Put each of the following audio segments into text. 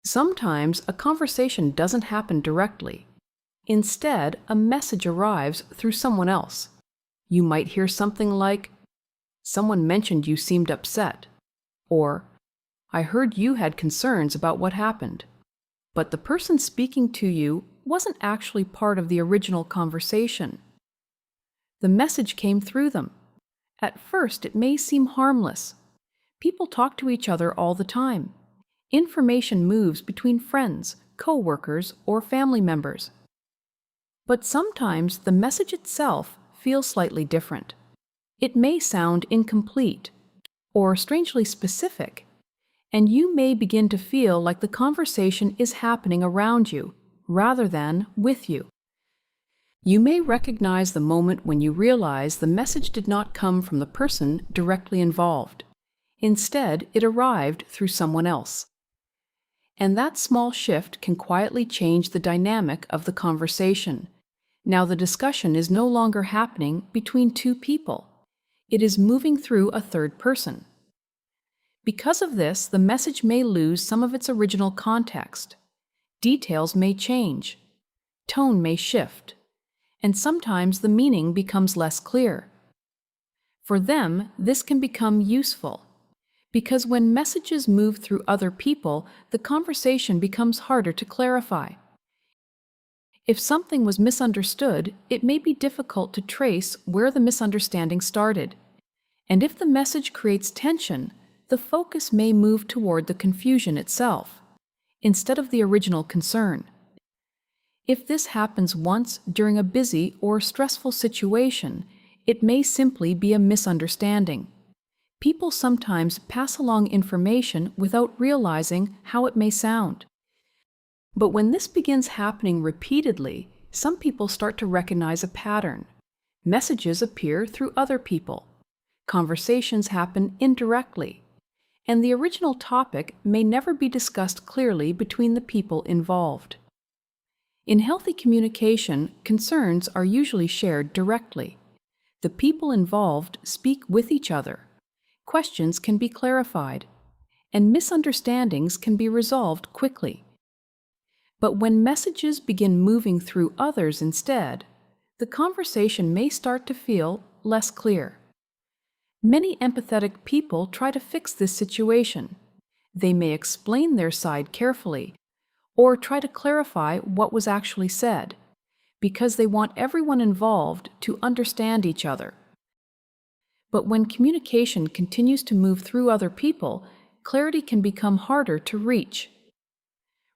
Sometimes a conversation doesn't happen directly. Instead, a message arrives through someone else. You might hear something like, "Someone mentioned you seemed upset," or "I heard you had concerns about what happened." But the person speaking to you wasn't actually part of the original conversation. The message came through them. At first, it may seem harmless. People talk to each other all the time. Information moves between friends, co-workers, or family members. But sometimes the message itself feels slightly different. It may sound incomplete or strangely specific, and you may begin to feel like the conversation is happening around you rather than with you. You may recognize the moment when you realize the message did not come from the person directly involved. Instead, it arrived through someone else. And that small shift can quietly change the dynamic of the conversation. Now the discussion is no longer happening between two people. It is moving through a third person. Because of this, the message may lose some of its original context. Details may change. Tone may shift. And sometimes the meaning becomes less clear. For them, this can become useful, because when messages move through other people, the conversation becomes harder to clarify. If something was misunderstood, it may be difficult to trace where the misunderstanding started. And if the message creates tension, the focus may move toward the confusion itself, instead of the original concern. If this happens once during a busy or stressful situation, it may simply be a misunderstanding. People sometimes pass along information without realizing how it may sound. But when this begins happening repeatedly, some people start to recognize a pattern. Messages appear through other people. Conversations happen indirectly. And the original topic may never be discussed clearly between the people involved. In healthy communication, concerns are usually shared directly. The people involved speak with each other. Questions can be clarified, and misunderstandings can be resolved quickly. But when messages begin moving through others instead, the conversation may start to feel less clear. Many empathetic people try to fix this situation. They may explain their side carefully, or try to clarify what was actually said, because they want everyone involved to understand each other. But when communication continues to move through other people, clarity can become harder to reach.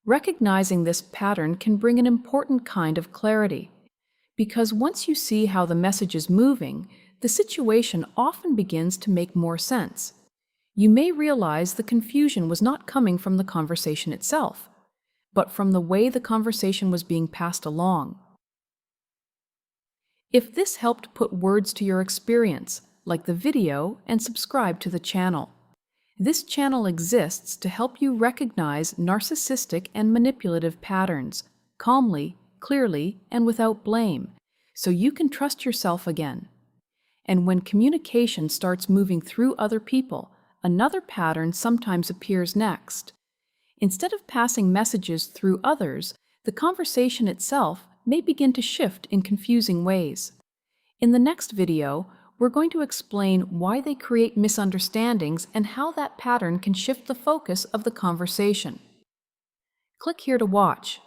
Recognizing this pattern can bring an important kind of clarity, because once you see how the message is moving, the situation often begins to make more sense. You may realize the confusion was not coming from the conversation itself, but from the way the conversation was being passed along. If this helped put words to your experience, like the video and subscribe to the channel. This channel exists to help you recognize narcissistic and manipulative patterns calmly, clearly, and without blame, so you can trust yourself again. And when communication starts moving through other people, another pattern sometimes appears next. Instead of passing messages through others, the conversation itself may begin to shift in confusing ways. In the next video, we're going to explain why they create misunderstandings and how that pattern can shift the focus of the conversation. Click here to watch.